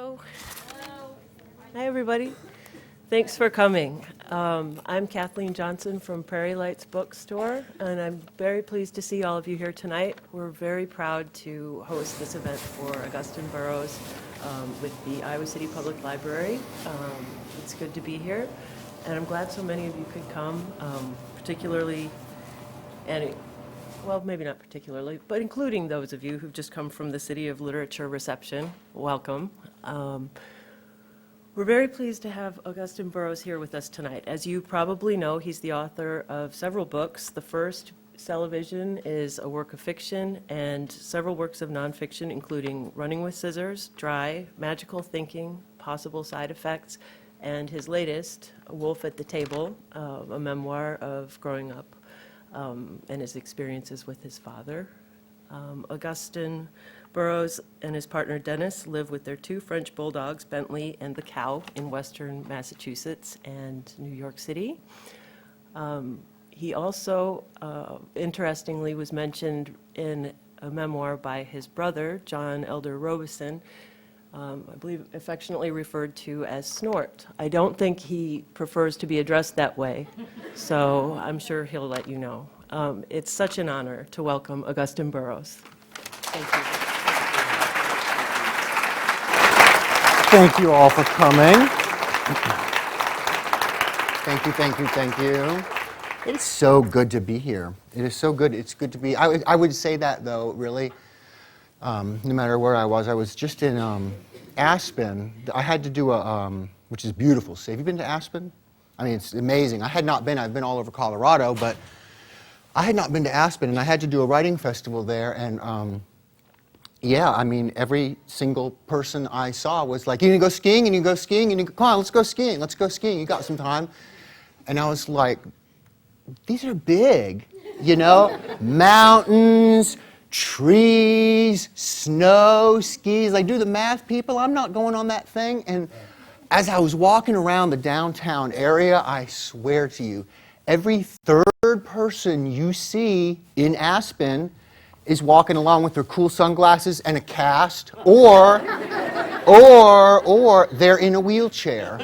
Hello. Hi, everybody. Thanks for coming. I'm Kathleen Johnson from Prairie Lights Bookstore, and I'm very pleased to see all of you here tonight. We're very proud to host this event for Augusten Burroughs with the Iowa City Public Library. It's good to be here, and I'm glad so many of you could come, particularly, well, maybe not particularly, but including those of you who've just come from the City of Literature reception. Welcome. We're very pleased to have Augusten Burroughs here with us tonight. As you probably know, he's the author of several books. The first, Television, is a work of fiction, and several works of nonfiction, including Running with Scissors, Dry, Magical Thinking, Possible Side Effects, and his latest, A Wolf at the Table, a memoir of growing up and his experiences with his father. Augusten Burroughs and his partner Dennis live with their two French bulldogs, Bentley and the Cow, in western Massachusetts and New York City. He also, interestingly, was mentioned in a memoir by his brother, John Elder Robeson, I believe affectionately referred to as Snort. I don't think he prefers to be addressed that way, so I'm sure he'll let you know. It's such an honor to welcome Augusten Burroughs. Thank you. Thank you all for coming. Thank you, thank you, thank you. It is so good to be here. It is so good. It's good to be. I would say that, though, really, no matter where I was just in Aspen. I had to do which is beautiful. So have you been to Aspen? I mean, it's amazing. I had not been. I've been all over Colorado, but I had not been to Aspen, and I had to do a writing festival there, and yeah, I mean, every single person I saw was like, you need to go skiing, and you go skiing, and you go, come on, let's go skiing, you got some time. And I was like, these are big, you know? Mountains, trees, snow, skis. Like, do the math, people, I'm not going on that thing. And as I was walking around the downtown area, I swear to you, every third person you see in Aspen is walking along with their cool sunglasses and a cast, or they're in a wheelchair.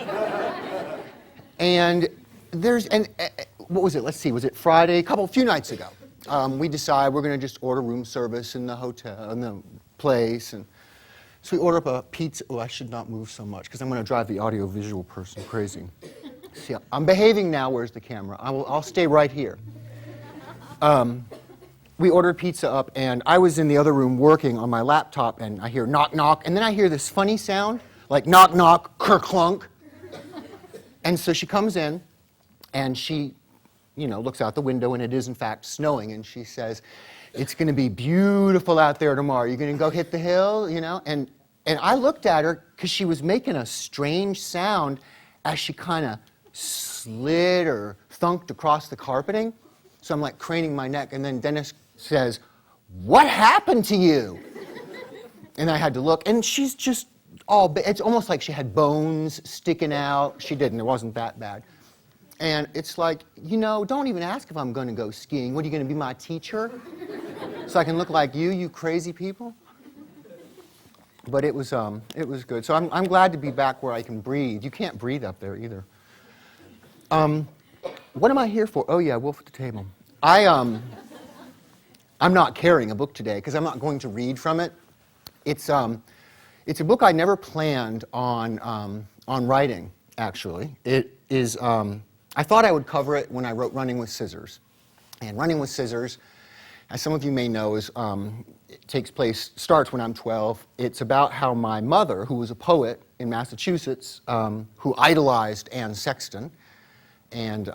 And what was it? Let's see, was it Friday? A few nights ago. We decided we're going to just order room service in the hotel, in the place, and so we order up a pizza. Oh, I should not move so much because I'm going to drive the audio-visual person crazy. See, I'm behaving now. Where's the camera? I'll stay right here. We ordered pizza up, and I was in the other room working on my laptop, and I hear knock, knock, and then I hear this funny sound, like knock, knock, kerclunk. And so she comes in, and she, looks out the window, and it is, in fact, snowing, and she says, it's going to be beautiful out there tomorrow. You're going to go hit the hill, And I looked at her, because she was making a strange sound as she kind of slid or thunked across the carpeting. So I'm like craning my neck, and then Dennis says, what happened to you? And I had to look, and she's just it's almost like she had bones sticking out. She didn't, it wasn't that bad. And it's like, don't even ask if I'm going to go skiing. What, are you going to be my teacher? So I can look like you crazy people? But it was good. So I'm glad to be back where I can breathe. You can't breathe up there either. What am I here for? Oh yeah, Wolf at the Table. I'm not carrying a book today because I'm not going to read from it. It's a book I never planned on writing. Actually, it is. I thought I would cover it when I wrote Running with Scissors, and Running with Scissors, as some of you may know, starts when I'm 12. It's about how my mother, who was a poet in Massachusetts, who idolized Anne Sexton, and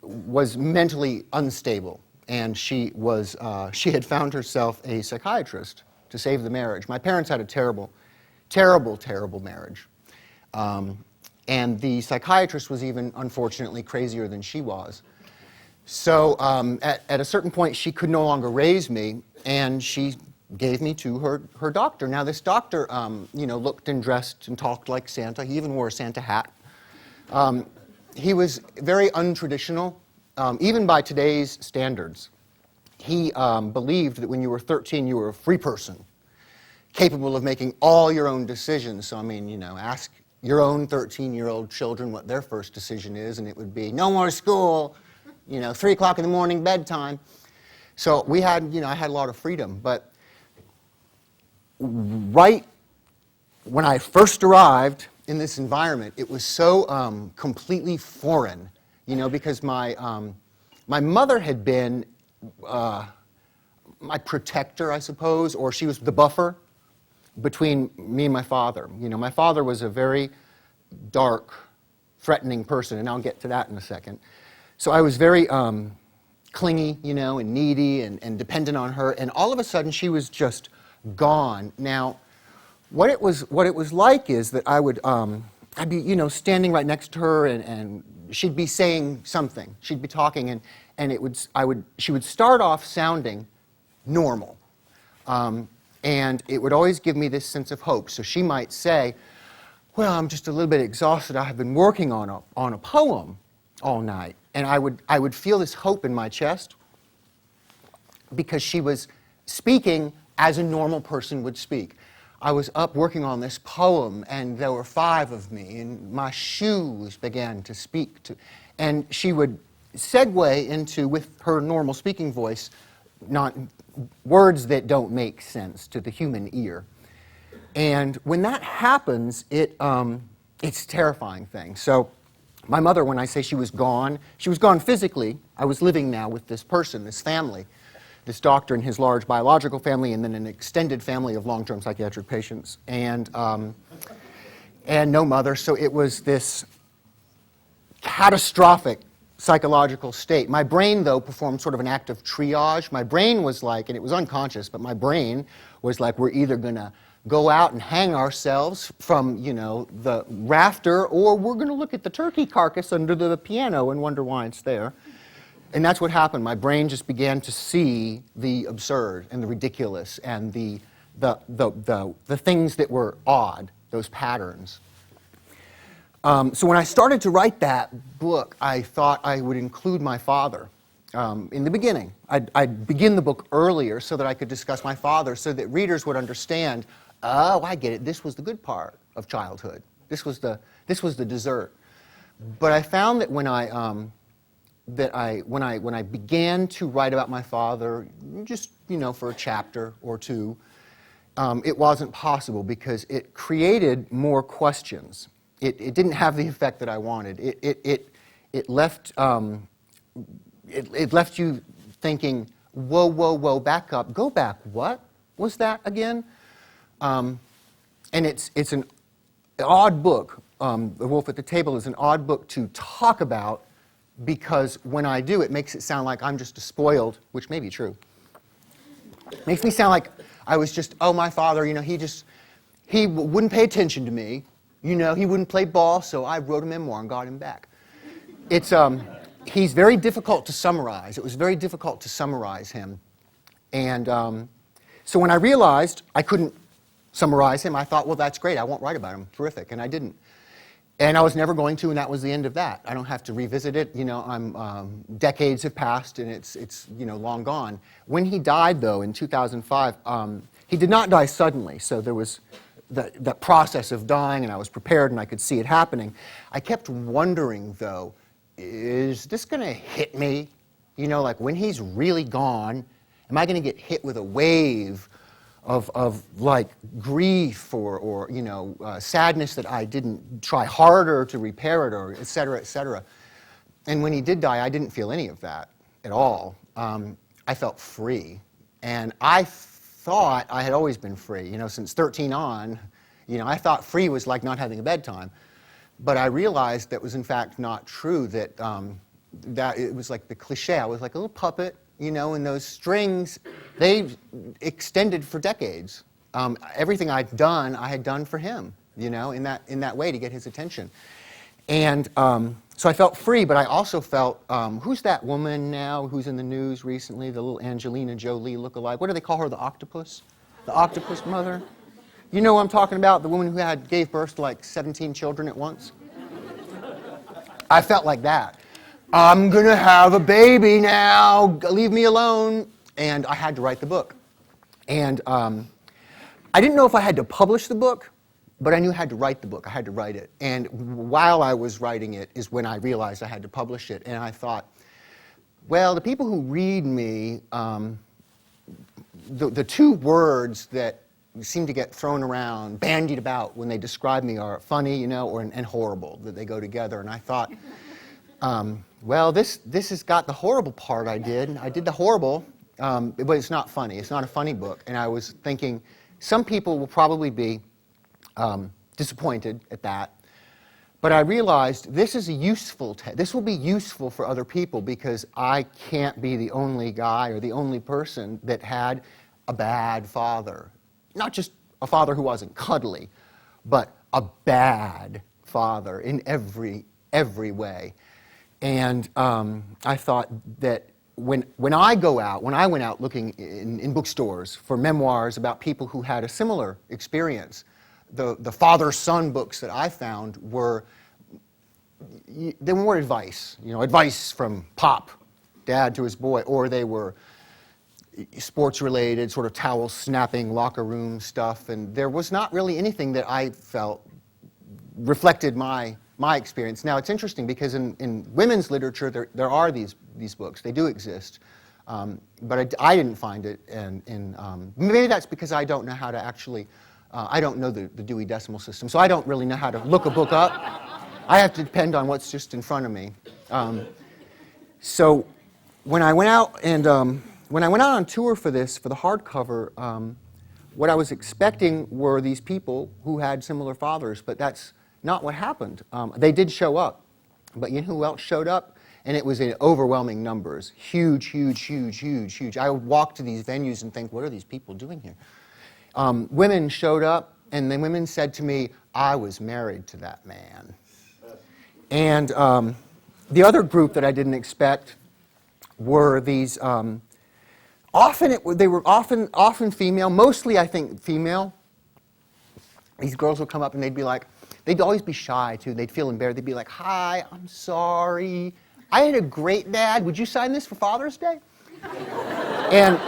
was mentally unstable, and she had found herself a psychiatrist to save the marriage. My parents had a terrible, terrible, terrible marriage, and the psychiatrist was even, unfortunately, crazier than she was. So at a certain point, she could no longer raise me, and she gave me to her doctor. Now, this doctor, looked and dressed and talked like Santa. He even wore a Santa hat. He was very untraditional, even by today's standards. He believed that when you were 13, you were a free person. capable of making all your own decisions. So, I mean, ask your own 13-year-old children what their first decision is, and it would be, no more school, 3 o'clock in the morning, bedtime. So we had, I had a lot of freedom. But right when I first arrived in this environment, it was so completely foreign, because my mother had been my protector, I suppose, or she was the buffer between me and my father. My father was a very dark, threatening person, and I'll get to that in a second. So I was very clingy, and needy and dependent on her, and all of a sudden she was just gone. Now, what it was like is that I'd be, standing right next to her, and she'd be saying something. She'd be talking, and she would start off sounding normal. And it would always give me this sense of hope. So she might say, well, I'm just a little bit exhausted. I have been working on a poem all night. And I would feel this hope in my chest because she was speaking as a normal person would speak. I was up working on this poem, and there were 5 of me, and my shoes began to speak to, and she would segue into, with her normal speaking voice, not words that don't make sense to the human ear. And when that happens, it's a terrifying thing. So my mother, when I say she was gone physically. I was living now with this person, this family, this doctor and his large biological family, and then an extended family of long-term psychiatric patients, and no mother. So it was this catastrophic psychological state. My brain, though, performed sort of an act of triage. My brain was like, and it was unconscious, but my brain was like, we're either going to go out and hang ourselves from, the rafter, or we're going to look at the turkey carcass under the piano and wonder why it's there. And that's what happened. My brain just began to see the absurd and the ridiculous and the things that were odd, those patterns. So when I started to write that book, I thought I would include my father in the beginning. I'd begin the book earlier so that I could discuss my father, so that readers would understand, oh, I get it, this was the good part of childhood. This was the dessert. But I found that when I began to write about my father, just for a chapter or two, it wasn't possible because it created more questions. It didn't have the effect that I wanted. It left you thinking, whoa, back up, go back. What was that again? And it's an odd book. The Wolf at the Table is an odd book to talk about because when I do, it makes it sound like I'm just a spoiled, which may be true. Makes me sound like I was just, my father, he wouldn't pay attention to me. He wouldn't play ball, so I wrote a memoir and got him back. He's very difficult to summarize. It was very difficult to summarize him. And so when I realized I couldn't summarize him, I thought, well, that's great. I won't write about him. Terrific. And I didn't. And I was never going to, and that was the end of that. I don't have to revisit it. Decades have passed, and it's long gone. When he died, though, in 2005, he did not die suddenly, so there was the process of dying, and I was prepared, and I could see it happening. I kept wondering, though, is this going to hit me? Like when he's really gone, am I going to get hit with a wave of like grief or sadness that I didn't try harder to repair it, or et cetera, et cetera? And when he did die, I didn't feel any of that at all. I felt free, and I thought I had always been free, since 13 on, I thought free was like not having a bedtime. But I realized that was in fact not true, that it was like the cliche. I was like a little puppet, and those strings, they extended for decades. Everything I had done for him, in that way to get his attention. And so I felt free, but I also felt, who's that woman now who's in the news recently, the little Angelina Jolie lookalike? What do they call her, the octopus? The octopus mother? You know what I'm talking about? The woman who gave birth to like 17 children at once? I felt like that. I'm going to have a baby now. Leave me alone. And I had to write the book. And I didn't know if I had to publish the book, but I knew I had to write the book. I had to write it. And while I was writing it is when I realized I had to publish it. And I thought, well, the people who read me, the two words that seem to get thrown around, bandied about when they describe me are funny, and horrible, that they go together. And I thought, well, this has got the horrible part I did. I did the horrible, but it's not funny. It's not a funny book. And I was thinking, some people will probably be disappointed at that. But I realized this is this will be useful for other people because I can't be the only guy or the only person that had a bad father. Not just a father who wasn't cuddly, but a bad father in every way. And I thought that when I went out looking in bookstores for memoirs about people who had a similar experience, the father-son books that I found they were more advice, advice from Pop, dad to his boy, or they were sports-related, sort of towel-snapping, locker room stuff, and there was not really anything that I felt reflected my experience. Now, it's interesting because in women's literature, there are these books. They do exist. But I didn't find it, and maybe that's because I don't know how to actually, I don't know the Dewey Decimal System, so I don't really know how to look a book up. I have to depend on what's just in front of me. So when I went out on tour for the hardcover, what I was expecting were these people who had similar fathers, but that's not what happened. They did show up, but you know who else showed up? And it was in overwhelming numbers, huge. I would walk to these venues and think, what are these people doing here? Women showed up, and the women said to me, I was married to that man. And the other group that I didn't expect were these, they were often female, mostly I think female. These girls would come up and they'd be like, they'd always be shy too, they'd feel embarrassed, they'd be like, hi, I'm sorry, I had a great dad, would you sign this for Father's Day? And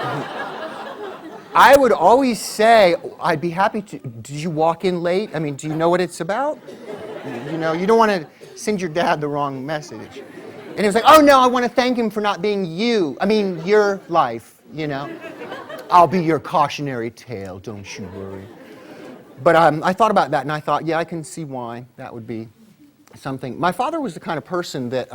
I would always say, I'd be happy to, did you walk in late? I mean, do you know what it's about? You don't want to send your dad the wrong message. And he was like, oh no, I want to thank him for not being your life, I'll be your cautionary tale, don't you worry. But I thought about that, and I thought, yeah, I can see why that would be something. My father was the kind of person that,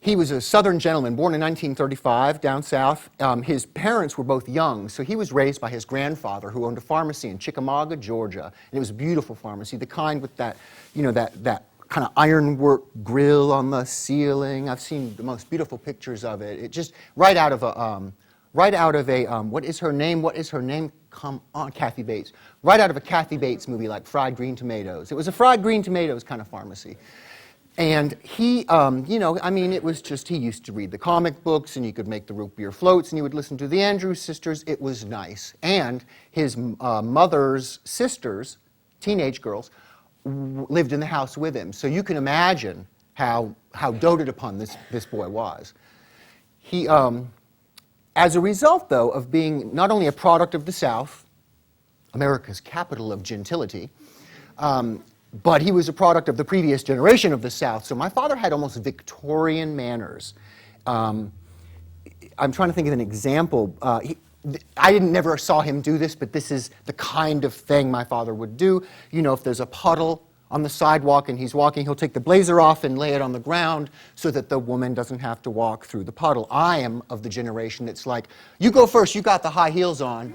he was a Southern gentleman, born in 1935, down south. His parents were both young, so he was raised by his grandfather, who owned a pharmacy in Chickamauga, Georgia. And it was a beautiful pharmacy, the kind with that, that kind of ironwork grill on the ceiling. I've seen the most beautiful pictures of it. It just, right out of a, what is her name? Come on, Kathy Bates. Right out of a Kathy Bates movie like Fried Green Tomatoes. It was a fried green tomatoes kind of pharmacy. And he, it was just, he used to read the comic books, and he could make the root beer floats, and he would listen to the Andrews Sisters. It was nice. And his mother's sisters, teenage girls, lived in the house with him. So you can imagine how doted upon this boy was. He, as a result, though, of being not only a product of the South, America's capital of gentility, but he was a product of the previous generation of the South. So my father had almost Victorian manners. I'm trying to think of an example. I never saw him do this, but this is the kind of thing my father would do. If there's a puddle on the sidewalk and he's walking, he'll take the blazer off and lay it on the ground so that the woman doesn't have to walk through the puddle. I am of the generation that's like, you go first, you got the high heels on.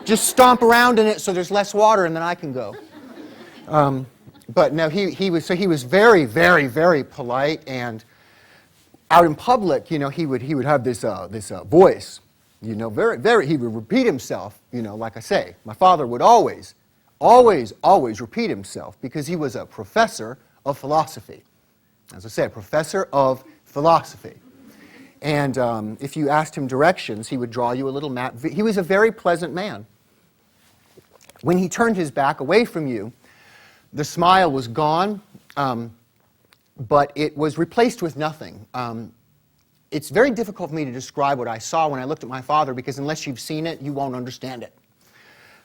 Just stomp around in it so there's less water and then I can go. But no, he was very, very, very polite, and out in public, he would have this voice, very, very, he would repeat himself, like I say. My father would always repeat himself because he was a professor of philosophy. As I said, a professor of philosophy. And if you asked him directions, he would draw you a little map. He was a very pleasant man. When he turned his back away from you, the smile was gone, but it was replaced with nothing. It's very difficult for me to describe what I saw when I looked at my father, because unless you've seen it, you won't understand it.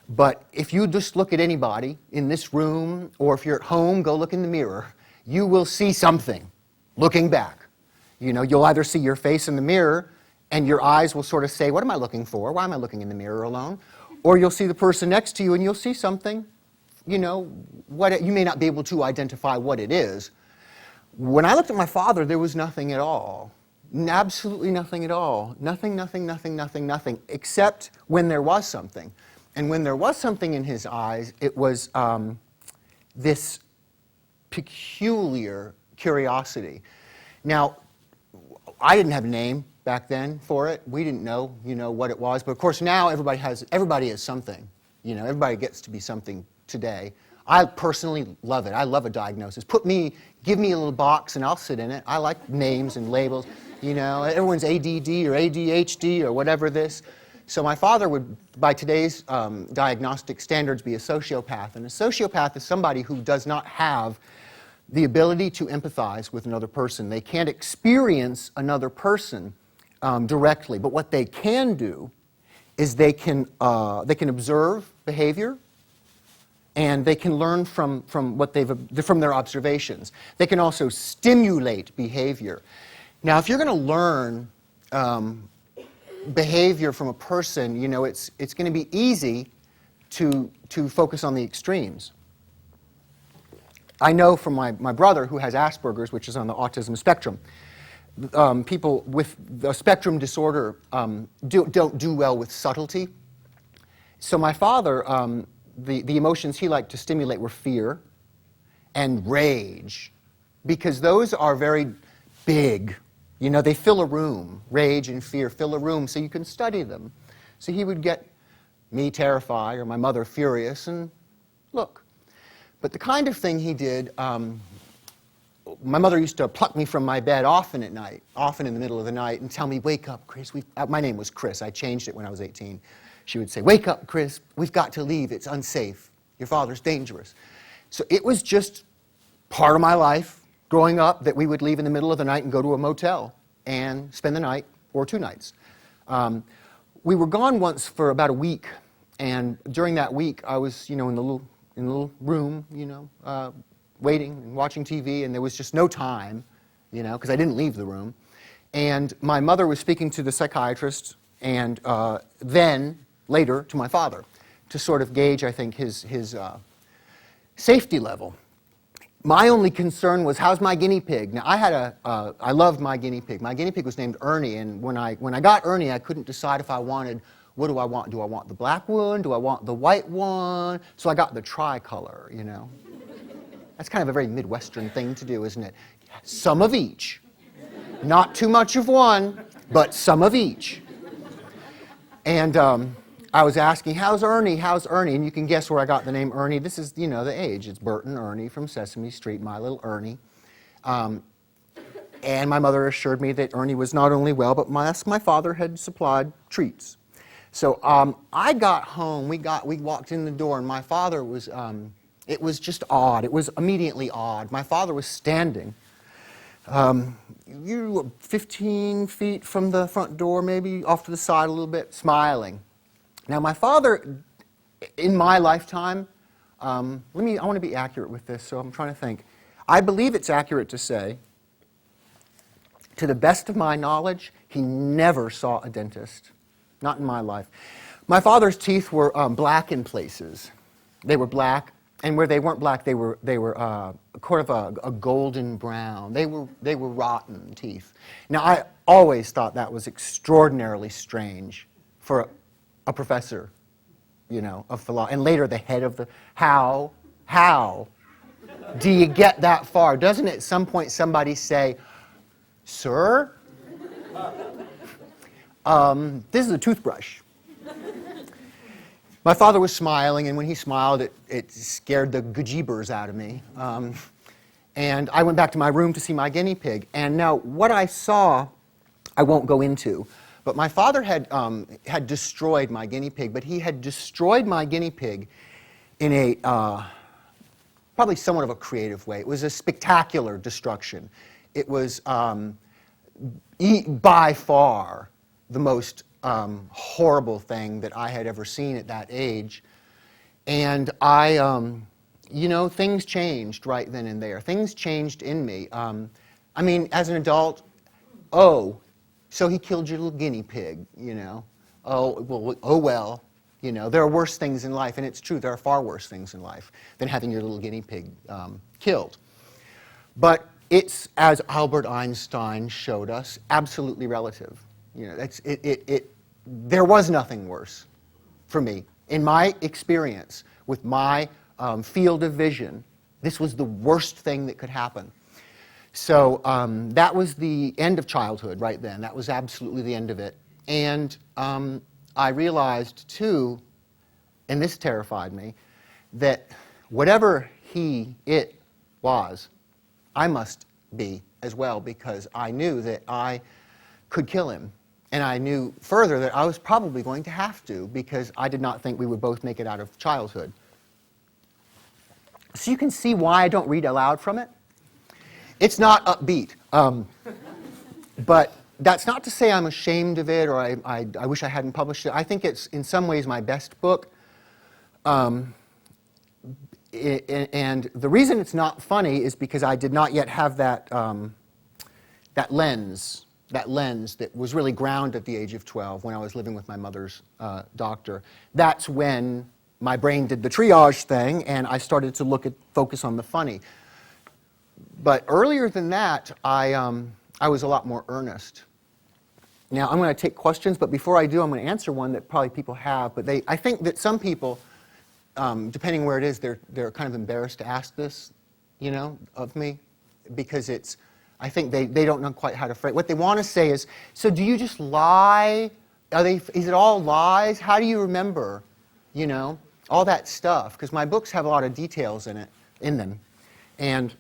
But if you just look at anybody in this room, or if you're at home, go look in the mirror, you will see something looking back. You know, you'll either see your face in the mirror, and your eyes will sort of say, what am I looking for? Why am I looking in the mirror alone? Or you'll see the person next to you, and you'll see something, you know, you may not be able to identify what it is. When I looked at my father, there was nothing at all. Absolutely nothing at all. Nothing, nothing, nothing, nothing, nothing, except when there was something. And when there was something in his eyes, it was this peculiar curiosity. Now, I didn't have a name back then for it. We didn't know, you know, what it was. But of course now everybody is something. You know, everybody gets to be something today. I personally love it. I love a diagnosis. Give me a little box and I'll sit in it. I like names and labels. You know, everyone's ADD or ADHD or whatever this. So my father would, by today's diagnostic standards, be a sociopath. And a sociopath is somebody who does not have the ability to empathize with another person. They can't experience another person directly. But what they can do is they can observe behavior, and they can learn from their observations. They can also stimulate behavior. Now, if you're going to learn behavior from a person, you know, it's going to be easy to focus on the extremes. I know from my brother, who has Asperger's, which is on the autism spectrum, people with the spectrum disorder don't do well with subtlety. So my father, the emotions he liked to stimulate were fear and rage, because those are very big. You know, they fill a room. Rage and fear fill a room, so you can study them. So he would get me terrified or my mother furious and look. But the kind of thing he did, my mother used to pluck me from my bed often at night, often in the middle of the night, and tell me, wake up, Chris. My name was Chris. I changed it when I was 18. She would say, wake up, Chris. We've got to leave. It's unsafe. Your father's dangerous. So it was just part of my life growing up that we would leave in the middle of the night and go to a motel and spend the night or 2 nights. We were gone once for about a week, and during that week I was, you know, in the little room, you know, waiting and watching TV, and there was just no time, you know, because I didn't leave the room. And my mother was speaking to the psychiatrist, and then later to my father, to sort of gauge, I think, his safety level. My only concern was, how's my guinea pig? Now, I loved my guinea pig. My guinea pig was named Ernie, and when I got Ernie, I couldn't decide if I wanted, what do I want? Do I want the black one? Do I want the white one? So I got the tricolor, you know. That's kind of a very Midwestern thing to do, isn't it? Some of each. Not too much of one, but some of each. And I was asking, how's Ernie? How's Ernie? And you can guess where I got the name Ernie. This is, you know, the age. It's Bert and Ernie from Sesame Street, My Little Ernie. And my mother assured me that Ernie was not only well, but my father had supplied treats. So I got home. We walked in the door, and my father was, it was just odd. It was immediately odd. My father was standing. You were 15 feet from the front door, maybe off to the side a little bit, smiling. Now, my father, in my lifetime, I want to be accurate with this, so I'm trying to think. I believe it's accurate to say, to the best of my knowledge, he never saw a dentist. Not in my life. My father's teeth were black in places. They were black, and where they weren't black, they were sort of a golden brown. They were rotten teeth. Now, I always thought that was extraordinarily strange for a professor, you know, of philosophy, and later the head of the, how do you get that far? Doesn't at some point somebody say, sir, this is a toothbrush. My father was smiling, and when he smiled, it scared the gajibers out of me. And I went back to my room to see my guinea pig. And now, what I saw, I won't go into. But my father had destroyed my guinea pig, but he had destroyed my guinea pig in a probably somewhat of a creative way. It was a spectacular destruction. It was by far the most horrible thing that I had ever seen at that age. And I, you know, things changed right then and there. Things changed in me. I mean, as an adult, oh, so he killed your little guinea pig, you know. Oh well, you know, there are worse things in life, and it's true, there are far worse things in life than having your little guinea pig killed. But it's, as Albert Einstein showed us, absolutely relative. You know, there was nothing worse for me. In my experience, with my field of vision, this was the worst thing that could happen. So that was the end of childhood right then. That was absolutely the end of it. And I realized, too, and this terrified me, that whatever it was, I must be as well, because I knew that I could kill him. And I knew further that I was probably going to have to, because I did not think we would both make it out of childhood. So you can see why I don't read aloud from it. It's not upbeat. But that's not to say I'm ashamed of it or I wish I hadn't published it. I think it's in some ways my best book. And the reason it's not funny is because I did not yet have that lens that was really grounded at the age of 12 when I was living with my mother's doctor. That's when my brain did the triage thing and I started to focus on the funny. But earlier than that, I was a lot more earnest. Now, I'm going to take questions, but before I do, I'm going to answer one that probably people have. But I think that some people, depending where it is, they're kind of embarrassed to ask this, you know, of me, because I think they don't know quite how to phrase. What they want to say is, so do you just lie? Is it all lies? How do you remember? You know, all that stuff. Because my books have a lot of details in them. And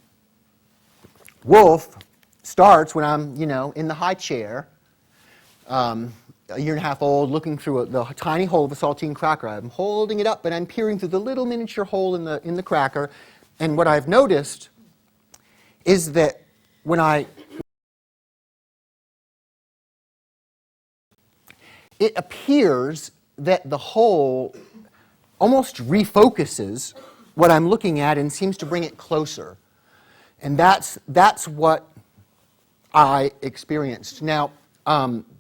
Wolf starts when I'm, you know, in the high chair, a year and a half old, looking through the tiny hole of a saltine cracker. I'm holding it up, and I'm peering through the little miniature hole in the cracker. And what I've noticed is that it appears that the hole almost refocuses what I'm looking at and seems to bring it closer. And that's what I experienced. Now,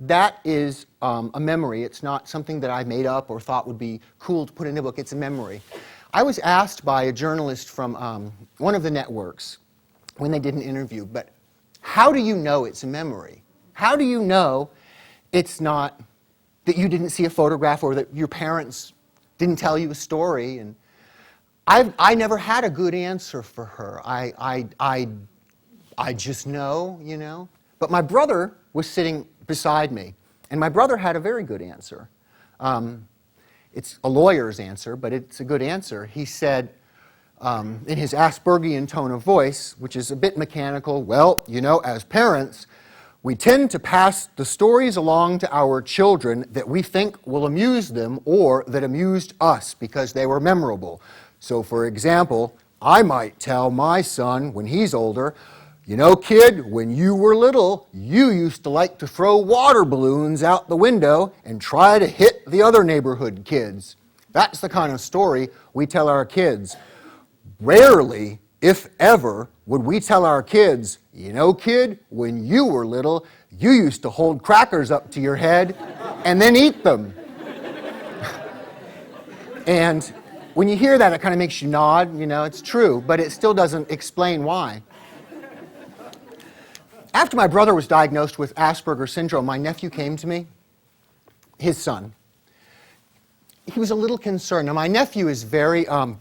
that is a memory. It's not something that I made up or thought would be cool to put in a book. It's a memory. I was asked by a journalist from one of the networks when they did an interview, but how do you know it's a memory? How do you know it's not that you didn't see a photograph or that your parents didn't tell you a story? And I never had a good answer for her. I just know, you know. But my brother was sitting beside me, and my brother had a very good answer. It's a lawyer's answer, but it's a good answer. He said, in his Aspergian tone of voice, which is a bit mechanical, well, you know, as parents, we tend to pass the stories along to our children that we think will amuse them or that amused us because they were memorable. So, for example, I might tell my son when he's older, you know, kid, when you were little, you used to like to throw water balloons out the window and try to hit the other neighborhood kids. That's the kind of story we tell our kids. Rarely, if ever, would we tell our kids, you know, kid, when you were little, you used to hold crackers up to your head and then eat them. And when you hear that, it kind of makes you nod, you know, it's true, but it still doesn't explain why. After my brother was diagnosed with Asperger's syndrome, my nephew came to me, his son. He was a little concerned. Now, my nephew is very bright,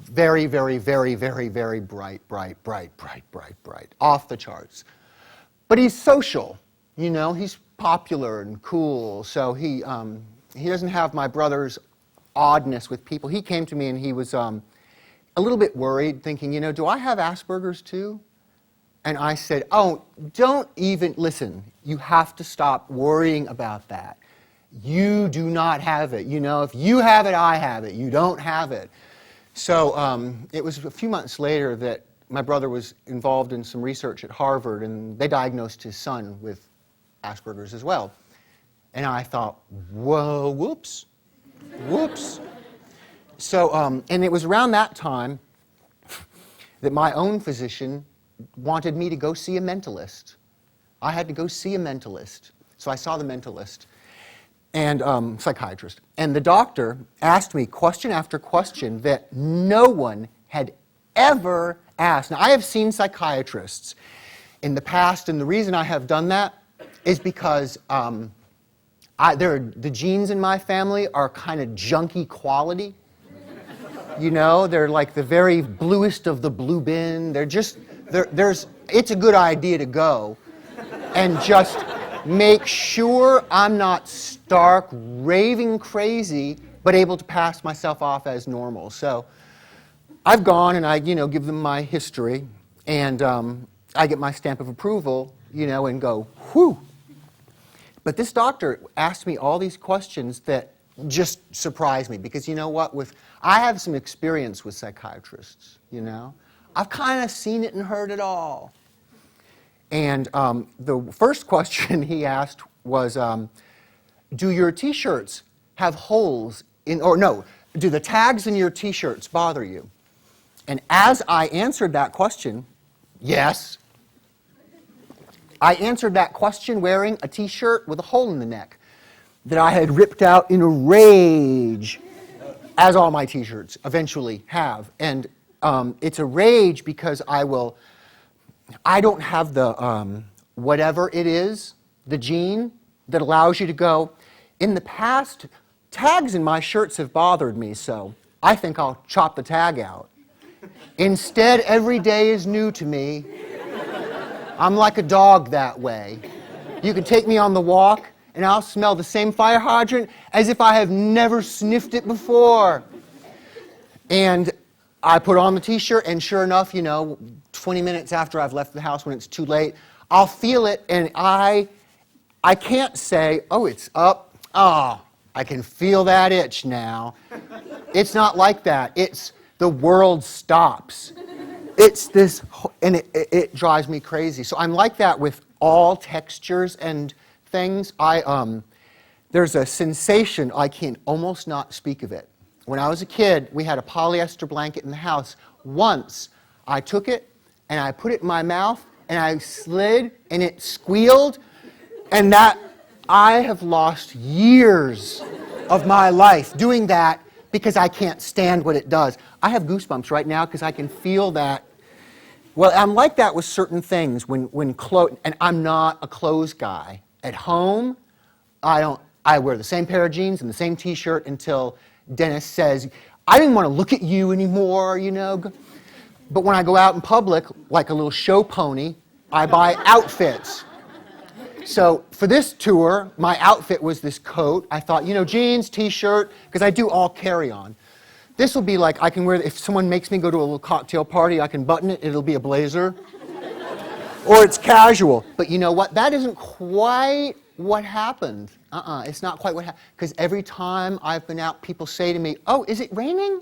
off the charts. But he's social, you know, he's popular and cool, so he doesn't have my brother's oddness with people. He came to me and he was a little bit worried, thinking, you know, do I have Asperger's too? And I said, oh, don't even, listen, you have to stop worrying about that. You do not have it. You know, if you have it, I have it. You don't have it. So it was a few months later that my brother was involved in some research at Harvard, and they diagnosed his son with Asperger's as well. And I thought, whoa, whoops. And it was around that time that my own physician wanted me to go see a mentalist. I had to go see a mentalist. So I saw the mentalist and psychiatrist. And the doctor asked me question after question that no one had ever asked. Now, I have seen psychiatrists in the past, and the reason I have done that is because the genes in my family are kind of junky quality. You know, they're like the very bluest of the blue bin. It's a good idea to go and just make sure I'm not stark, raving crazy, but able to pass myself off as normal. So I've gone and I, give them my history, and I get my stamp of approval, and go, whew. But this doctor asked me all these questions that just surprised me, because you know what? I have some experience with psychiatrists, I've kind of seen it and heard it all. And the first question he asked was, do your T-shirts have holes do the tags in your T-shirts bother you? And as I answered that question, yes. I answered that question wearing a T-shirt with a hole in the neck that I had ripped out in a rage, as all my T-shirts eventually have. And it's a rage because I don't have the, whatever it is, the gene that allows you to go, in the past, tags in my shirts have bothered me, so I think I'll chop the tag out. Instead, every day is new to me. I'm like a dog that way. You can take me on the walk, and I'll smell the same fire hydrant as if I have never sniffed it before. And I put on the T-shirt, and sure enough, 20 minutes after I've left the house when it's too late, I'll feel it, and I can't say, oh, it's up. Oh, I can feel that itch now. It's not like that. It's the world stops. It's this, and it drives me crazy. So I'm like that with all textures and things. There's a sensation, I can almost not speak of it. When I was a kid, we had a polyester blanket in the house. Once, I took it, and I put it in my mouth, and I slid, and it squealed, and I have lost years of my life doing that because I can't stand what it does. I have goosebumps right now because I can feel that. Well, I'm like that with certain things. And I'm not a clothes guy. At home, I wear the same pair of jeans and the same T-shirt until Dennis says, I didn't want to look at you anymore, But when I go out in public, like a little show pony, I buy outfits. So for this tour, my outfit was this coat. I thought, jeans, T-shirt, because I do all carry-on. This will be like, I can wear, if someone makes me go to a little cocktail party, I can button it, it'll be a blazer. Or it's casual. But you know what? That isn't quite what happened. It's not quite what happened. Because every time I've been out, people say to me, oh, is it raining?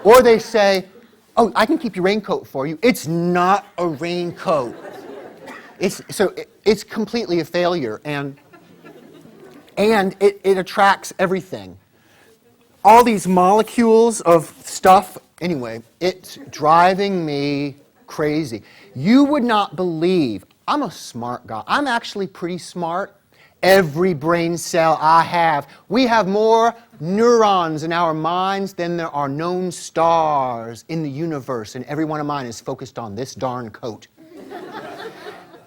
Or they say, oh, I can keep your raincoat for you. It's not a raincoat. It's completely a failure, and it attracts everything. All these molecules of stuff, anyway, it's driving me crazy. You would not believe, I'm a smart guy. I'm actually pretty smart. Every brain cell I have, we have more neurons in our minds than there are known stars in the universe, and every one of mine is focused on this darn coat.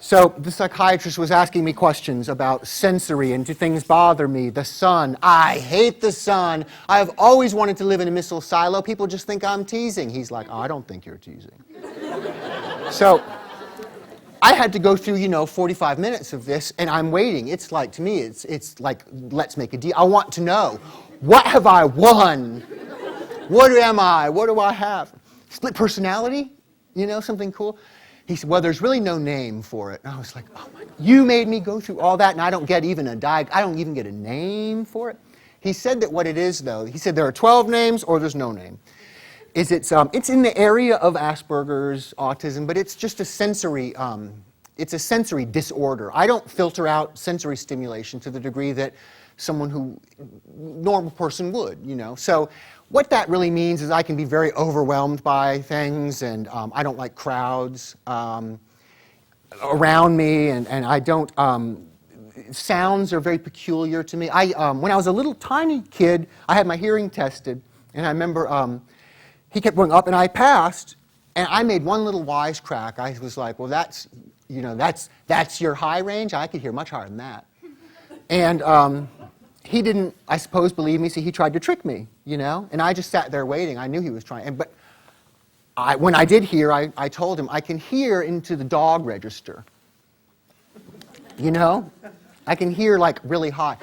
So the psychiatrist was asking me questions about sensory and do things bother me, the sun. I hate the sun. I've always wanted to live in a missile silo. People just think I'm teasing. He's like, oh, I don't think you're teasing. So I had to go through, 45 minutes of this, and I'm waiting. It's like, to me, it's like, let's make a deal. I want to know, what have I won? What am I? What do I have? Split personality? Something cool? He said, well, there's really no name for it. And I was like, oh my God, you made me go through all that, and I don't even get a name for it. He said that what it is, though, he said there are 12 names or there's no name. It's in the area of Asperger's, autism, but it's just a sensory disorder. I don't filter out sensory stimulation to the degree that someone who normal person would, So what that really means is I can be very overwhelmed by things, and I don't like crowds around me, and I don't, sounds are very peculiar to me. When I was a little tiny kid, I had my hearing tested, and I remember he kept going up, and I passed, and I made one little wisecrack. I was like, well, that's your high range? I could hear much higher than that. And he didn't, I suppose, believe me, so he tried to trick me, and I just sat there waiting. I knew he was trying, but when I did hear, I told him, I can hear into the dog register, I can hear like really high.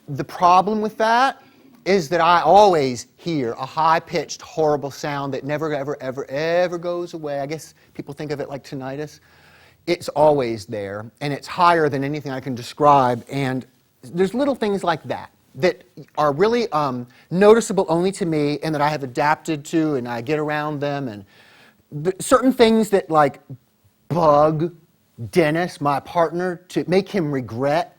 The problem with that is that I always hear a high-pitched, horrible sound that never, ever, ever, ever goes away. I guess people think of it like tinnitus. It's always there, and it's higher than anything I can describe. And there's little things like that that are really noticeable only to me, and that I have adapted to, and I get around them. And certain things that like bug Dennis, my partner, to make him regret,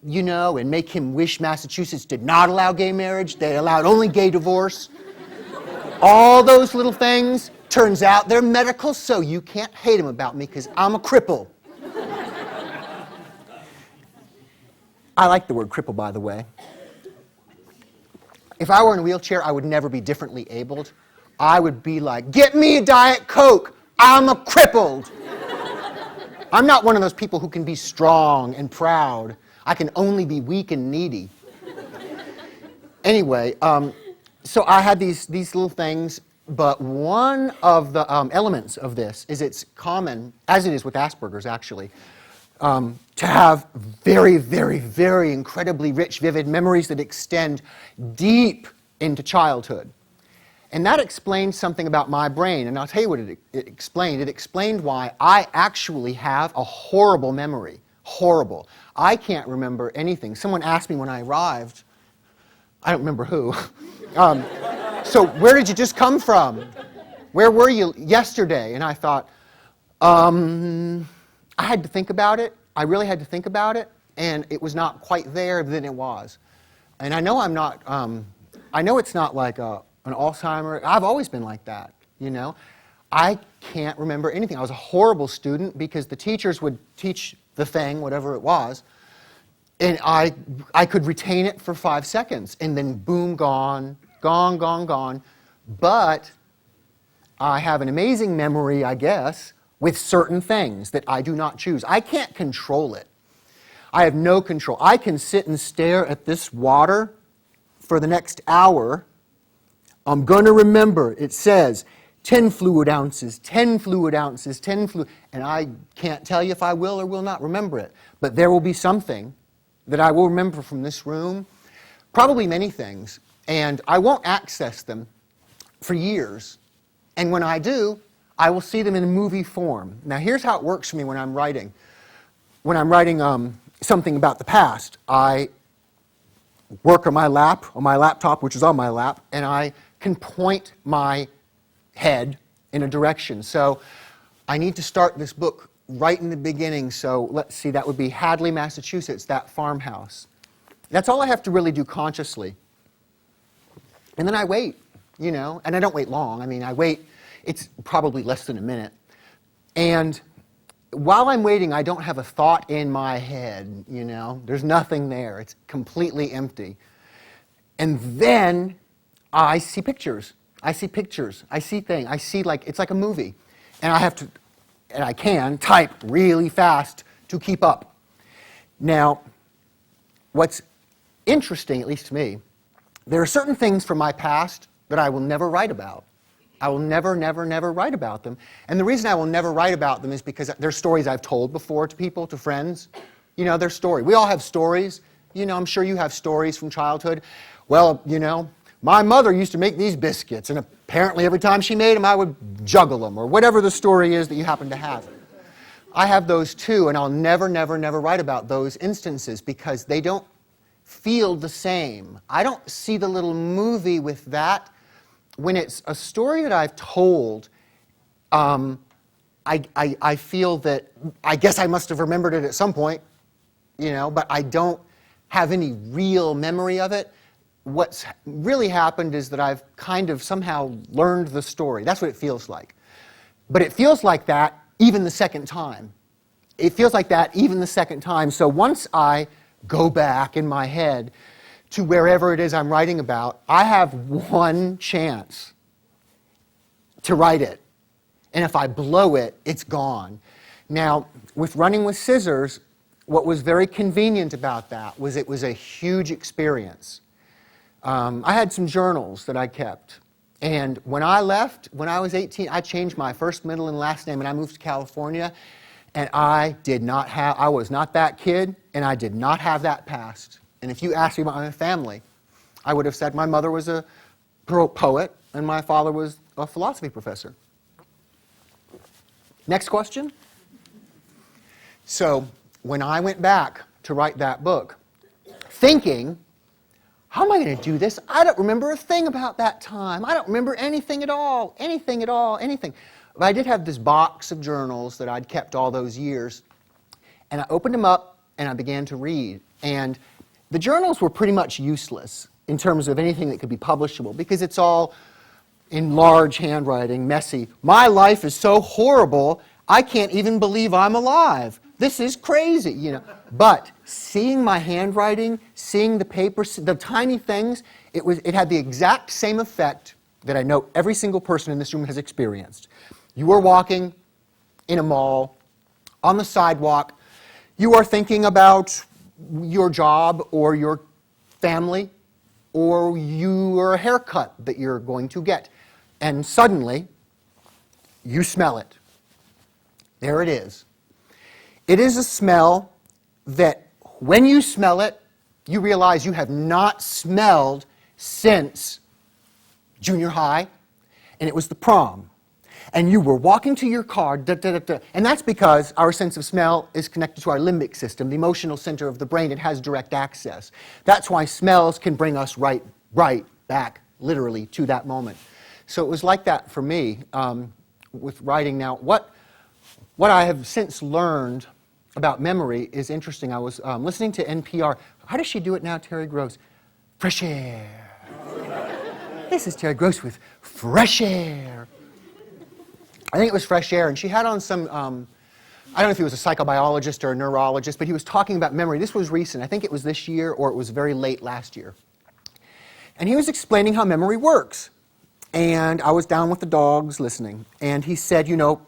and make him wish Massachusetts did not allow gay marriage. They allowed only gay divorce. All those little things, turns out they're medical, so you can't hate him about me because I'm a cripple. I like the word cripple, by the way. If I were in a wheelchair, I would never be differently abled. I would be like, get me a Diet Coke. I'm a crippled. I'm not one of those people who can be strong and proud. I can only be weak and needy. Anyway, so I had these little things, but one of the elements of this is it's common, as it is with Asperger's actually, to have very, very, very incredibly rich, vivid memories that extend deep into childhood. And that explained something about my brain, and I'll tell you what it explained. It explained why I actually have a horrible memory. Horrible. I can't remember anything. Someone asked me when I arrived, I don't remember who, so where did you just come from? Where were you yesterday? And I thought, I had to think about it. I really had to think about it, and it was not quite there, but then it was. And I know I'm not, I know it's not like an Alzheimer. I've always been like that, I can't remember anything. I was a horrible student because the teachers would teach the thing, whatever it was, and I could retain it for 5 seconds, and then boom, gone. But I have an amazing memory, I guess, with certain things that I do not choose. I can't control it. I have no control. I can sit and stare at this water for the next hour. I'm going to remember, it says 10 fluid ounces, 10 fluid ounces, 10 fluid, and I can't tell you if I will or will not remember it. But there will be something that I will remember from this room, probably many things, and I won't access them for years. And when I do, I will see them in a movie form. Now here's how it works for me when I'm writing. When I'm writing something about the past, I work on my laptop, which is on my lap, and I can point my head in a direction. So I need to start this book right in the beginning. So let's see, that would be Hadley, Massachusetts, that farmhouse. That's all I have to really do consciously. And then I wait, and I don't wait long. I mean, I wait, it's probably less than a minute. And while I'm waiting, I don't have a thought in my head, There's nothing there. It's completely empty. And then I see pictures. I see things. I see it's like a movie. And I can type really fast to keep up. Now, what's interesting, at least to me, there are certain things from my past that I will never write about. I will never, never, never write about them. And the reason I will never write about them is because they're stories I've told before to people, to friends. They're stories. We all have stories. I'm sure you have stories from childhood. Well, my mother used to make these biscuits, and apparently every time she made them, I would juggle them, or whatever the story is that you happen to have. I have those too, and I'll never, never, never write about those instances because they don't feel the same. I don't see the little movie with that. When it's a story that I've told, I feel that I guess I must have remembered it at some point, but I don't have any real memory of it. What's really happened is that I've kind of somehow learned the story. That's what it feels like. But it feels like that even the second time. It feels like that even the second time. So once I go back in my head to wherever it is I'm writing about, I have one chance to write it. And if I blow it, it's gone. Now, with Running with Scissors, what was very convenient about that was it was a huge experience. I had some journals that I kept. And when I left, when I was 18, I changed my first, middle, and last name, and I moved to California. And I was not that kid, and I did not have that past. And if you asked me about my family, I would have said my mother was a poet, and my father was a philosophy professor. Next question. So when I went back to write that book, thinking, how am I going to do this? I don't remember a thing about that time. I don't remember anything at all, anything. But I did have this box of journals that I'd kept all those years, and I opened them up and I began to read. And the journals were pretty much useless in terms of anything that could be publishable because it's all in large handwriting, messy. My life is so horrible, I can't even believe I'm alive. This is crazy, you know. But seeing my handwriting, seeing the paper, the tiny things, it had the exact same effect that I know every single person in this room has experienced. You are walking in a mall, on the sidewalk, you are thinking about your job or your family or your haircut that you're going to get. And suddenly, you smell it. There it is. It is a smell that when you smell it, you realize you have not smelled since junior high, and it was the prom. And you were walking to your car, and that's because our sense of smell is connected to our limbic system, the emotional center of the brain. It has direct access. That's why smells can bring us right back, literally, to that moment. So it was like that for me with writing. Now, what I have since learned about memory is interesting. I was listening to NPR. How does she do it now, Terry Gross? Fresh air. This is Terry Gross with Fresh Air. I think it was Fresh Air, and she had on some, I don't know if he was a psychobiologist or a neurologist, but he was talking about memory. This was recent. I think it was this year or it was very late last year. And he was explaining how memory works. And I was down with the dogs listening, and he said, you know,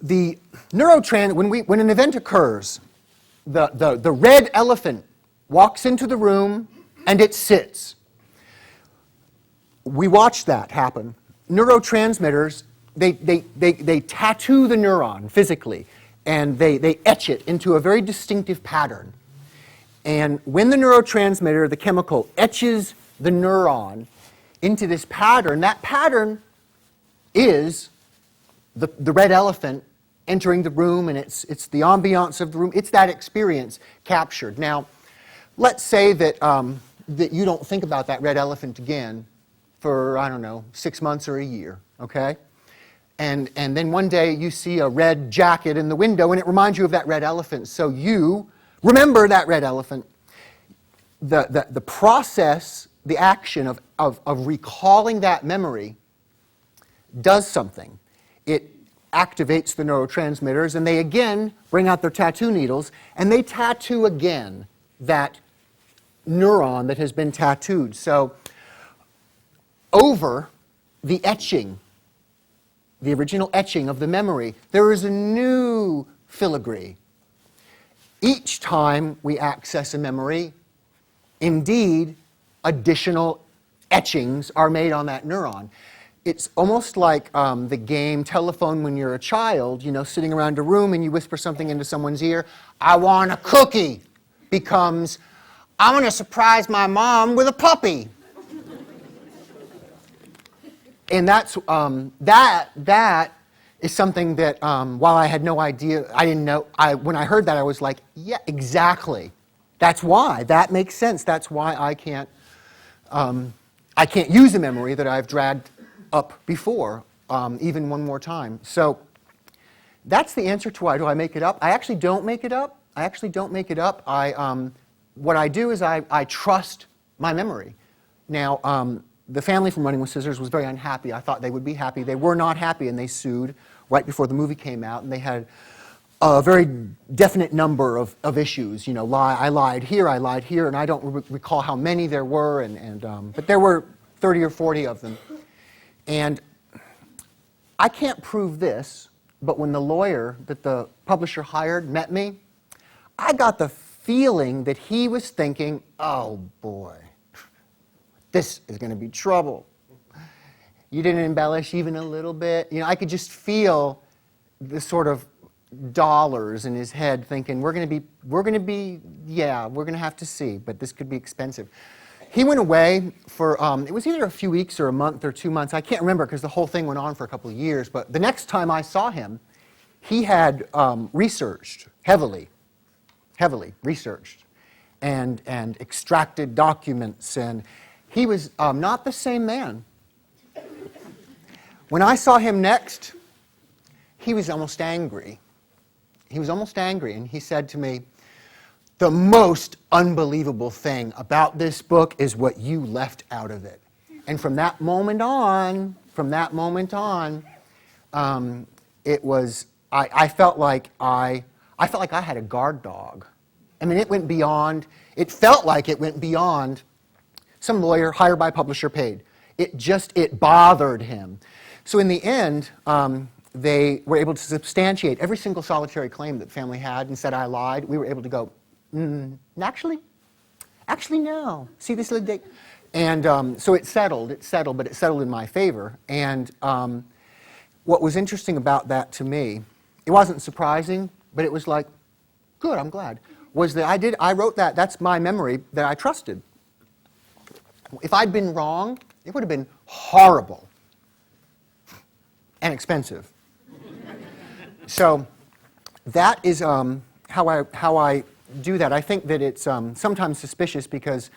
the when an event occurs, the red elephant walks into the room and it sits. We watch that happen. Neurotransmitters, they tattoo the neuron physically, and they etch it into a very distinctive pattern. And when the neurotransmitter, the chemical, etches the neuron into this pattern, that pattern is the red elephant entering the room, and it's the ambiance of the room. It's that experience captured. Now, let's say that that you don't think about that red elephant again for, I don't know, 6 months or a year, okay? And then one day you see a red jacket in the window, and it reminds you of that red elephant. So you remember that red elephant. The process, the action of recalling that memory does something. It activates the neurotransmitters, and they again bring out their tattoo needles, and they tattoo again that neuron that has been tattooed. So over the etching, the original etching of the memory, there is a new filigree. Each time we access a memory, indeed, additional etchings are made on that neuron. It's almost like the game telephone when you're a child, you know, sitting around a room and you whisper something into someone's ear, "I want a cookie," becomes, "I'm going to surprise my mom with a puppy." And that's, that is something that, while I had no idea, I didn't know, when I heard that, I was like, yeah, exactly. That's why. That makes sense. That's why I can't use a memory that I've dragged up before, even one more time. So that's the answer to why do I make it up. I actually don't make it up. I what I do is I trust my memory. Now, the family from Running with Scissors was very unhappy. I thought they would be happy. They were not happy, and they sued right before the movie came out, and they had a very definite number of issues. You know, I lied here, and I don't recall how many there were, but there were 30 or 40 of them. And I can't prove this, but when the lawyer that the publisher hired met me, I got the feeling that he was thinking, oh boy, this is going to be trouble. You didn't embellish even a little bit. You know, I could just feel the sort of dollars in his head thinking, we're going to have to see, but this could be expensive. He went away for, it was either a few weeks or a month or 2 months. I can't remember because the whole thing went on for a couple of years, but the next time I saw him, he had researched, heavily researched, and extracted documents, and he was not the same man. When I saw him next, he was almost angry. He was almost angry, and he said to me, the most unbelievable thing about this book is what you left out of it. And from that moment on, it was, I felt like I had a guard dog. I mean, it felt like it went beyond some lawyer hired by publisher paid. It bothered him. So in the end, they were able to substantiate every single solitary claim that the family had and said I lied. We were able to go, actually no. See this little date? And so it settled, but it settled in my favor. And what was interesting about that to me, it wasn't surprising, but it was like, good, I'm glad, was that I wrote that, that's my memory that I trusted. If I'd been wrong, it would have been horrible and expensive. So that is how I do that. I think that it's sometimes suspicious because,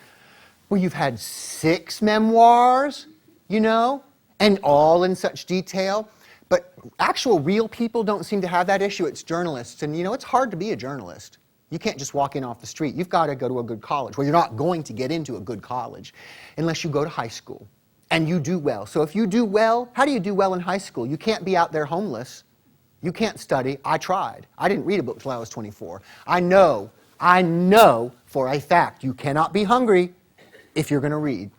well, you've had 6 memoirs, you know, and all in such detail. But actual real people don't seem to have that issue. It's journalists. And, you know, it's hard to be a journalist. You can't just walk in off the street. You've got to go to a good college. Well, you're not going to get into a good college unless you go to high school and you do well. So if you do well, how do you do well in high school? You can't be out there homeless. You can't study. I tried. I didn't read a book until I was 24. I know for a fact you cannot be hungry if you're going to read.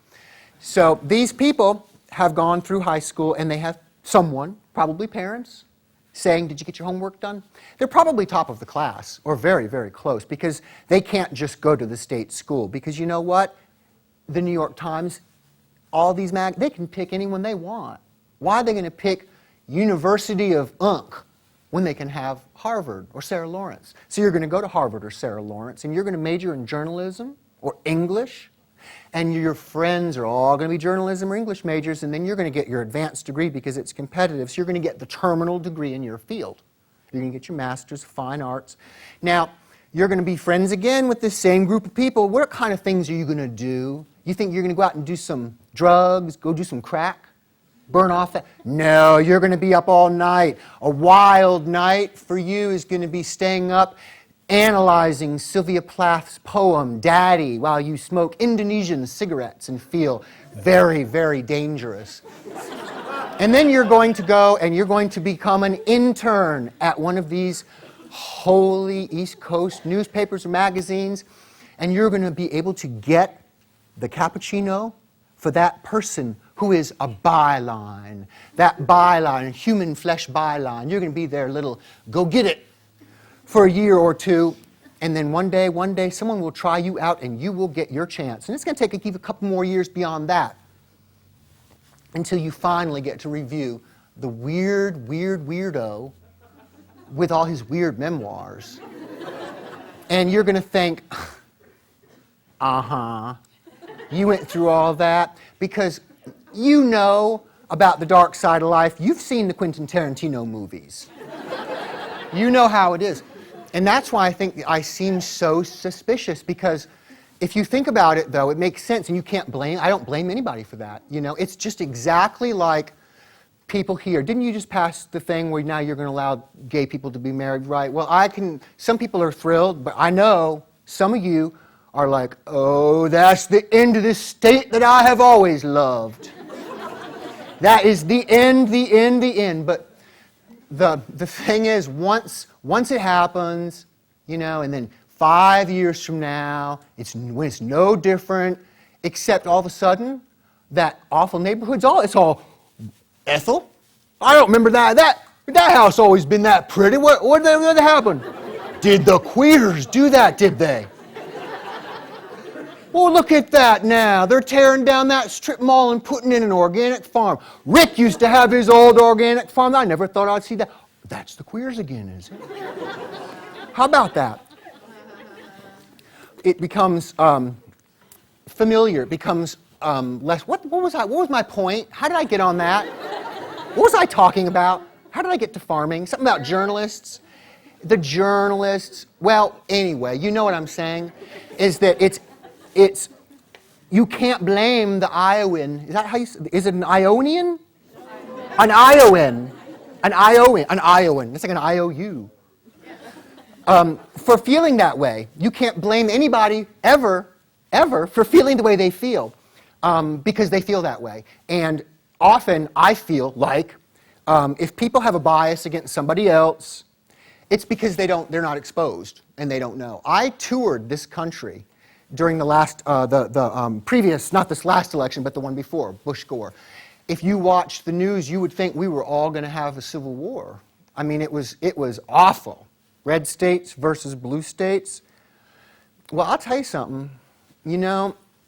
So these people have gone through high school and they have someone, probably parents, saying, did you get your homework done? They're probably top of the class or very, very close because they can't just go to the state school because you know what? The New York Times, all these they can pick anyone they want. Why are they going to pick University of Unk when they can have Harvard or Sarah Lawrence? So you're going to go to Harvard or Sarah Lawrence and you're going to major in journalism or English, and your friends are all going to be journalism or English majors, and then you're going to get your advanced degree because it's competitive, so you're going to get the terminal degree in your field. You're going to get your master's of fine arts. Now, you're going to be friends again with this same group of people. What kind of things are you going to do? You think you're going to go out and do some drugs, go do some crack? Burn off that? No, you're going to be up all night. A wild night for you is going to be staying up analyzing Sylvia Plath's poem, Daddy, while you smoke Indonesian cigarettes and feel very, very dangerous. And then you're going to go and you're going to become an intern at one of these holy East Coast newspapers or magazines, and you're going to be able to get the cappuccino for that person who is a byline. That byline, human flesh byline. You're going to be their little go-get-it for a year or two, and then one day, someone will try you out and you will get your chance. And it's going to take a couple more years beyond that until you finally get to review the weirdo with all his weird memoirs. And you're going to think, you went through all that because you know about the dark side of life. You've seen the Quentin Tarantino movies. You know how it is. And that's why I think I seem so suspicious, because if you think about it, though, it makes sense, and you can't blame, I don't blame anybody for that. You know, it's just exactly like people here. Didn't you just pass the thing where now you're going to allow gay people to be married, right? Well, some people are thrilled, but I know some of you are like, oh, that's the end of this state that I have always loved. That is the end, the end, the end. But the thing is, once it happens, and then 5 years from now, when it's no different, except all of a sudden, that awful neighborhood's it's all, Ethel, I don't remember that house always been that pretty. What happened? Did the queers do that, did they? Well, look at that now. They're tearing down that strip mall and putting in an organic farm. Rick used to have his old organic farm. I never thought I'd see that. That's the queers again, is it? How about that? It becomes familiar. It becomes less. What was my point? How did I get on that? What was I talking about? How did I get to farming? Something about journalists. The journalists. Well, anyway, you know what I'm saying, is that it's you can't blame the Iowan. Is that how you say? Is it an Ionian? An Iowan. An Iowan. It's like an IOU. For feeling that way. You can't blame anybody ever for feeling the way they feel, because they feel that way. And often I feel like if people have a bias against somebody else, it's because they're not exposed and they don't know. I toured this country during the last, previous, not this last election, but the one before, Bush-Gore. If you watched the news, you would think we were all going to have a civil war. I mean, it was awful. Red states versus blue states. Well, I'll tell you something.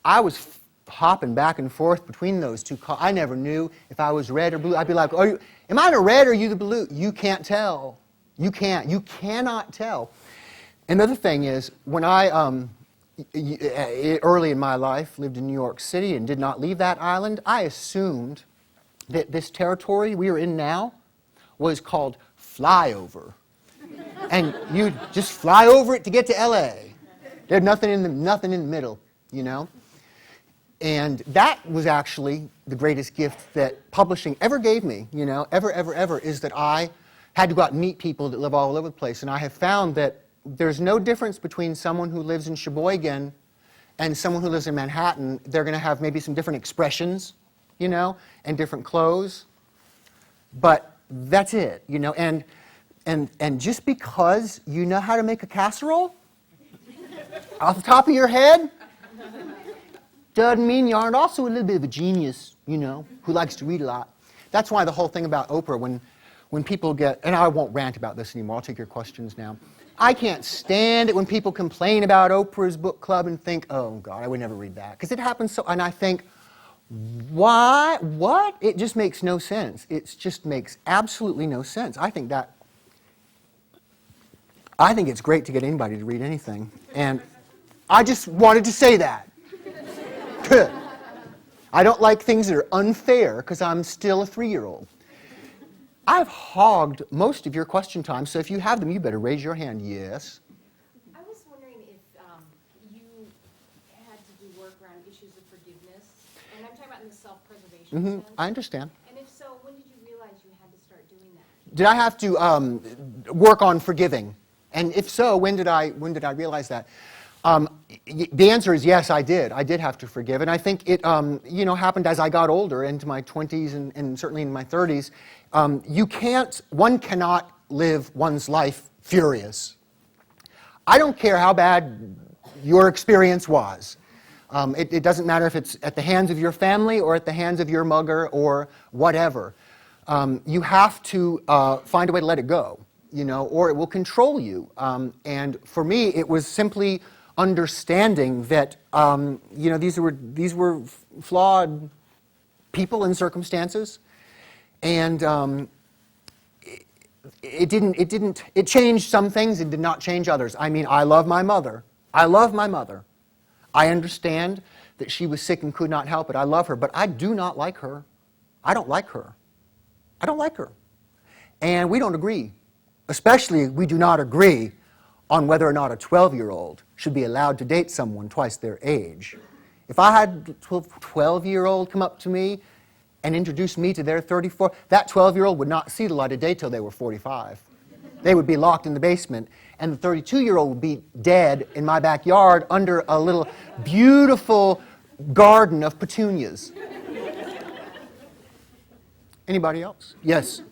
I was hopping back and forth between those two. I never knew if I was red or blue. I'd be like, am I the red or are you the blue? You can't tell. You cannot tell. Another thing is, when I, early in my life, lived in New York City and did not leave that island, I assumed that this territory we are in now was called flyover. And you just fly over it to get to L.A. There's nothing in the middle, And that was actually the greatest gift that publishing ever gave me, ever, is that I had to go out and meet people that live all over the place. And I have found that there's no difference between someone who lives in Sheboygan and someone who lives in Manhattan. They're going to have maybe some different expressions, and different clothes. But that's it, And just because you know how to make a casserole off the top of your head doesn't mean you aren't also a little bit of a genius, who likes to read a lot. That's why the whole thing about Oprah, when people get, and I won't rant about this anymore, I'll take your questions now. I can't stand it when people complain about Oprah's book club and think, oh God, I would never read that. Because it happens so, and I think, why? What? It just makes no sense. It just makes absolutely no sense. I think it's great to get anybody to read anything. And I just wanted to say that. I don't like things that are unfair because I'm still a 3-year-old. I've hogged most of your question time, so if you have them, you better raise your hand. Yes? I was wondering if you had to do work around issues of forgiveness. And I'm talking about in the self-preservation sense. I understand. And if so, when did you realize you had to start doing that? Did I have to work on forgiving? And if so, when did I realize that? The answer is yes, I did. I did have to forgive. And I think it happened as I got older, into my 20s and certainly in my 30s. One cannot live one's life furious. I don't care how bad your experience was. It doesn't matter if it's at the hands of your family or at the hands of your mugger or whatever. You have to find a way to let it go, or it will control you. And for me, it was simply understanding that these were flawed people and circumstances, and it changed some things. It did not change others. I mean, I love my mother. I understand that she was sick and could not help it. I love her, but I do not like her. I don't like her. And we don't agree. Especially, we do not agree on whether or not a 12-year-old should be allowed to date someone twice their age. If I had a 12-year-old come up to me and introduce me to their 34, that 12-year-old would not see the light of day till they were 45. They would be locked in the basement, and the 32-year-old would be dead in my backyard under a little beautiful garden of petunias. Anybody else? Yes?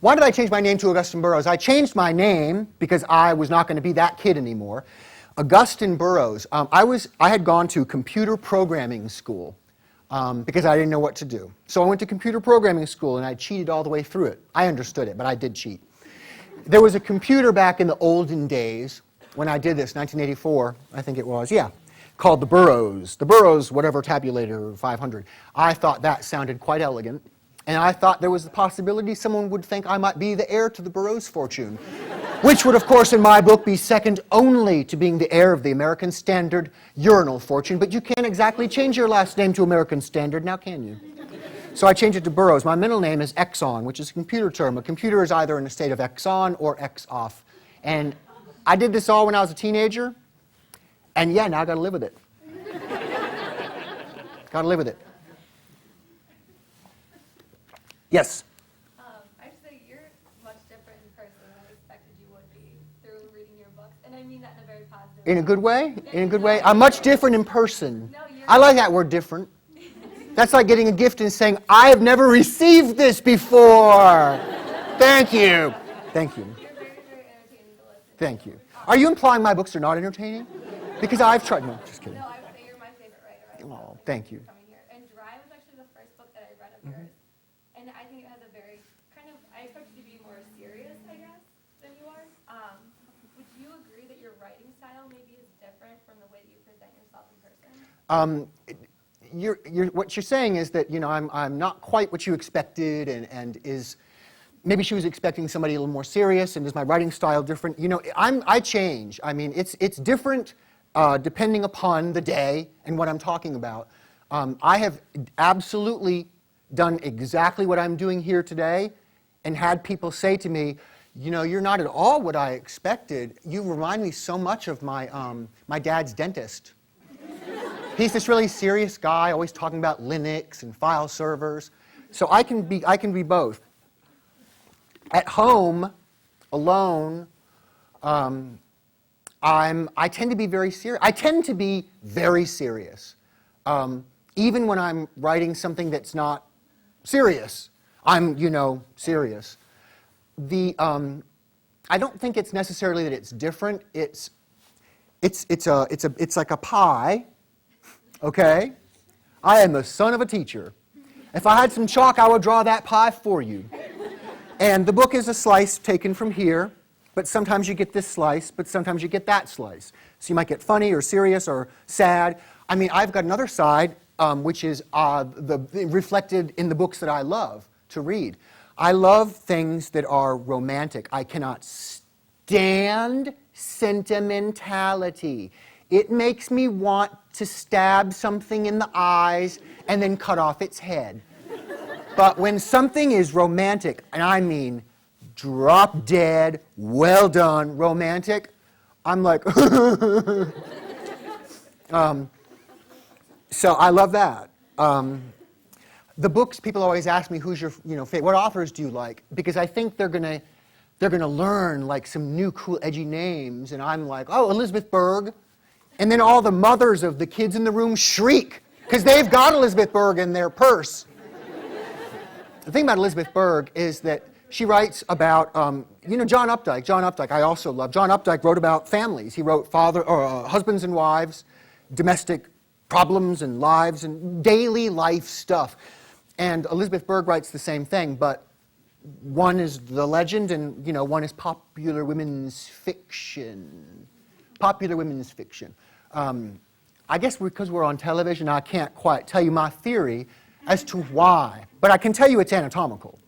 Why did I change my name to Augusten Burroughs? I changed my name because I was not going to be that kid anymore. Augusten Burroughs. I had gone to computer programming school because I didn't know what to do. So I went to computer programming school and I cheated all the way through it. I understood it, but I did cheat. There was a computer back in the olden days when I did this, 1984, I think it was, yeah, called the Burroughs. The Burroughs, whatever tabulator 500. I thought that sounded quite elegant. And I thought there was the possibility someone would think I might be the heir to the Burroughs fortune, which would, of course, in my book, be second only to being the heir of the American Standard urinal fortune. But you can't exactly change your last name to American Standard, now can you? So I changed it to Burroughs. My middle name is Exon, which is a computer term. A computer is either in a state of X-on or X-off. And I did this all when I was a teenager. And yeah, now I got to live with it. Got to live with it. Yes? I'd say you're much different in person than I expected you would be through reading your books. And I mean that in a very positive way. In a good way? In a good way? I'm much different in person. No, you're I like that word, different. That's like getting a gift and saying, I have never received this before. Thank you. Thank you. You're very, very entertaining to listen to. Thank you. Are you implying my books are not entertaining? Because I've tried. No, just kidding. No, I would say you're my favorite writer. Oh, thank you. Coming here. And Dry was actually the first book that I read of yours. And I think it has a very kind of, I expected you to be more serious, I guess, than you are. Would you agree that your writing style maybe is different from the way that you present yourself in person? What you're saying is that, you know, I'm not quite what you expected, and is maybe she was expecting somebody a little more serious, and is my writing style different? You know, I change. I mean, it's different depending upon the day and what I'm talking about. I have absolutely done exactly what I'm doing here today, and had people say to me, you know, you're not at all what I expected. You remind me so much of my dad's dentist. He's this really serious guy, always talking about Linux and file servers. So I can be both. At home, alone, I tend to be very serious. I tend to be very serious. Even when I'm writing something that's not serious, I'm, you know, serious. I don't think it's necessarily that it's different. It's like a pie. Okay? I am the son of a teacher. If I had some chalk, I would draw that pie for you. And the book is a slice taken from here, but sometimes you get this slice, but sometimes you get that slice. So you might get funny or serious or sad. I mean, I've got another side, which is reflected in the books that I love to read. I love things that are romantic. I cannot stand sentimentality. It makes me want to stab something in the eyes and then cut off its head. But when something is romantic, and I mean drop dead, well done, romantic, I'm like, so I love that. The books, people always ask me, who's your, you know, favorite, what authors do you like? Because I think they're gonna learn like some new cool edgy names, and I'm like, oh, Elizabeth Berg. And then all the mothers of the kids in the room shriek because they've got Elizabeth Berg in their purse. The thing about Elizabeth Berg is that she writes about, you know, John Updike. John Updike, I also love. John Updike wrote about families. He wrote husbands and wives, domestic problems and lives, and daily life stuff. And Elizabeth Berg writes the same thing, but one is the legend, and, you know, one is popular women's fiction. Popular women's fiction. I guess because we're on television, I can't quite tell you my theory as to why, but I can tell you it's anatomical.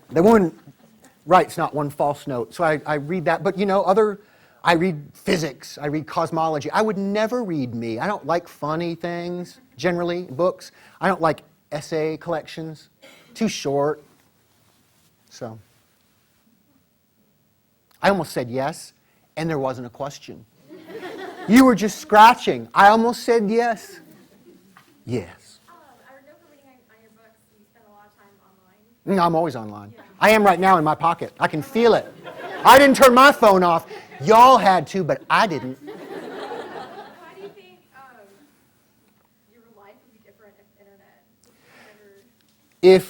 The woman writes not one false note, so I read that. But, you know, I read physics, I read cosmology. I would never read me. I don't like funny things, generally, books. I don't like essay collections. Too short. So I almost said yes, and there wasn't a question. You were just scratching. I almost said yes. Yes. I know from reading on your books, you spend a lot of time on I'm always online. I am right now in my pocket. I can feel it. I didn't turn my phone off. Y'all had to, but I didn't. How do you think your life would be different if internet never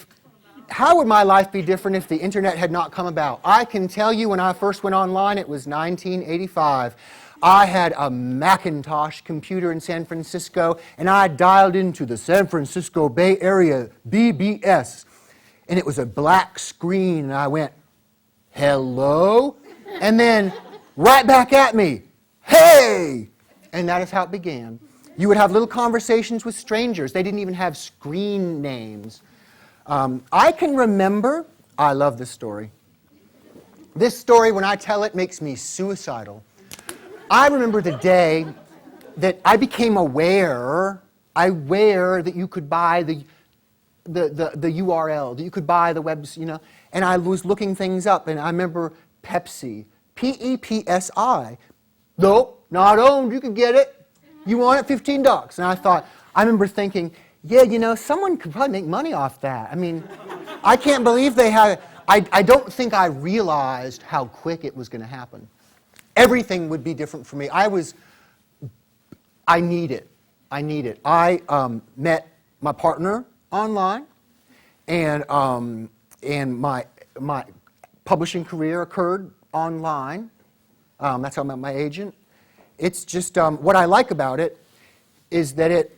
How would my life be different if the internet had not come about? I can tell you when I first went online, it was 1985. I had a Macintosh computer in San Francisco, and I dialed into the San Francisco Bay Area BBS, and it was a black screen, and I went, hello? And then right back at me, hey! And that is how it began. You would have little conversations with strangers. They didn't even have screen names. I can remember, I love this story. This story, when I tell it, makes me suicidal. I remember the day that I became aware that you could buy the URL, that you could buy the webs, and I was looking things up, and I remember Pepsi, P-E-P-S-I. Nope, not owned, you could get it. You want it, $15. And I remember thinking, yeah, someone could probably make money off that. I mean, I can't believe they had, I don't think I realized how quick it was going to happen. Everything would be different for me. I need it. I met my partner online, and my publishing career occurred online. That's how I met my agent. It's just, what I like about it is that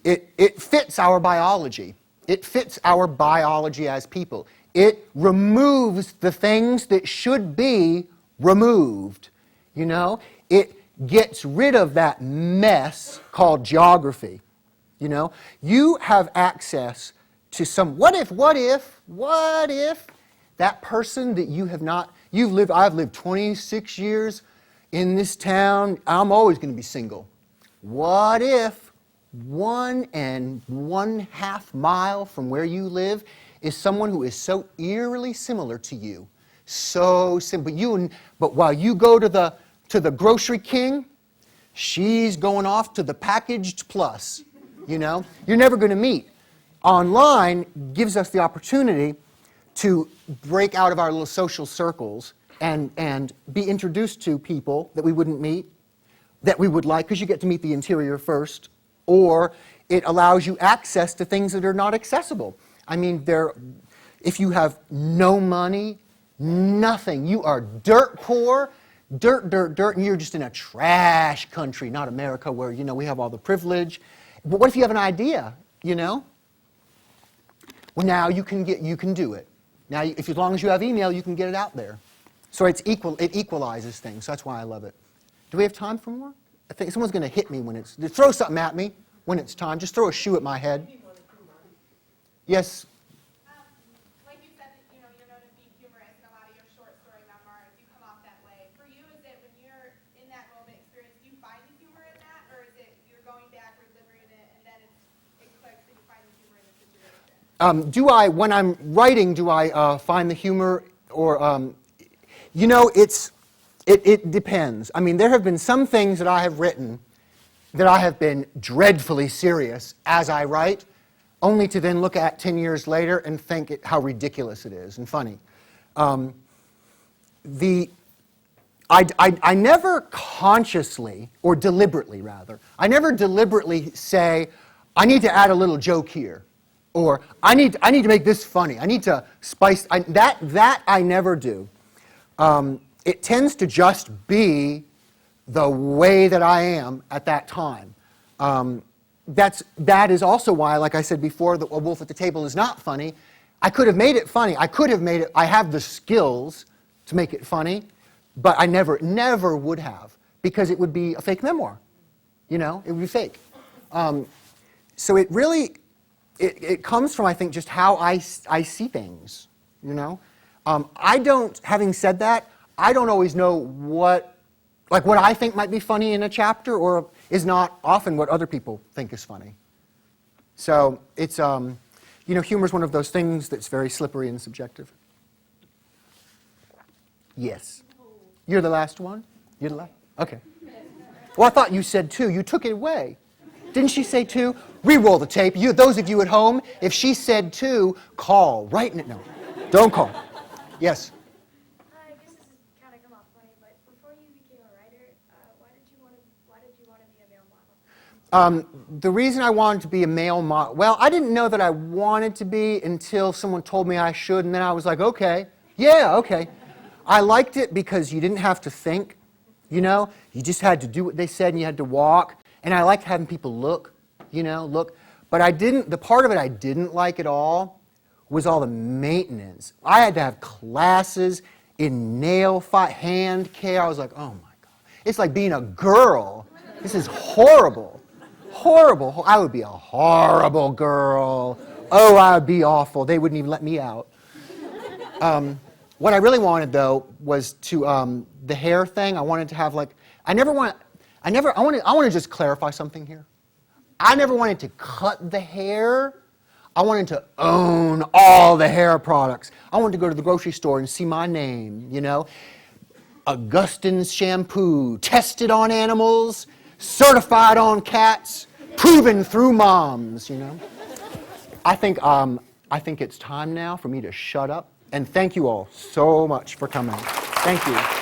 it fits our biology. It fits our biology as people. It removes the things that should be removed. It gets rid of that mess called geography. You have access to some, what if that person that you have not, I've lived 26 years in this town, I'm always going to be single. What if 1.5 miles from where you live is someone who is so eerily similar to you? So simple. But while you go to the grocery king, she's going off to the packaged plus. You're never going to meet. Online gives us the opportunity to break out of our little social circles and be introduced to people that we wouldn't meet, that we would like, because you get to meet the interior first, or it allows you access to things that are not accessible. I mean, if you have no money, nothing, you are dirt poor, dirt, and you're just in a trash country, not America, where, we have all the privilege. But what if you have an idea, Well, now you can do it. Now, as long as you have email, you can get it out there. So it equalizes things. So that's why I love it. Do we have time for more? I think someone's going to hit me throw something at me when it's time. Just throw a shoe at my head. Yes. Like you said, you're known as being humorous in a lot of your short story memoirs. You come off that way. For you, is it when you're in that moment experience, do you find the humor in that, or is it you're going back, reliving it, and then it clicks and you find the humor in the situation? When I'm writing, do I find the humor, or it depends. I mean, there have been some things that I have written that I have been dreadfully serious as I write, only to then look at 10 years later and think how ridiculous it is and funny. I never consciously, or deliberately rather, I never deliberately say, I need to add a little joke here, or I need to make this funny. I need to spice that I never do. It tends to just be the way that I am at that time. That is also why, like I said before, that A Wolf at the Table is not funny. I could have made it funny. I have the skills to make it funny, but I never would have, because it would be a fake memoir. It would be fake. So it really, it comes from, I think, just how I see things, having said that, I don't always know what I think might be funny in a chapter or is not often what other people think is funny. So it's, humor is one of those things that's very slippery and subjective. Yes. You're the last one? You're the last? Okay. Well, I thought you said 2. You took it away. Didn't she say 2? Re-roll the tape. You, those of you at home, if she said 2, call. Right now. No, don't call. Yes? I guess this is kind of come off funny, but before you became a writer, why did you want to be a male model? The reason I wanted to be a male model, well, I didn't know that I wanted to be until someone told me I should, and then I was like, okay, yeah, okay. I liked it because you didn't have to think, you know? You just had to do what they said and you had to walk. And I liked having people look, you know, look. But the part of it I didn't like at all was all the maintenance. I had to have classes in nail hand care. I was like, oh my God. It's like being a girl. This is horrible. Horrible. I would be a horrible girl. Oh, I would be awful. They wouldn't even let me out. What I really wanted, though, was to, the hair thing, I wanted to have like, I want to just clarify something here. I never wanted to cut the hair. I wanted to own all the hair products. I wanted to go to the grocery store and see my name, you know. Augusten shampoo, tested on animals, certified on cats, proven through moms, you know. I think it's time now for me to shut up. And thank you all so much for coming. Thank you.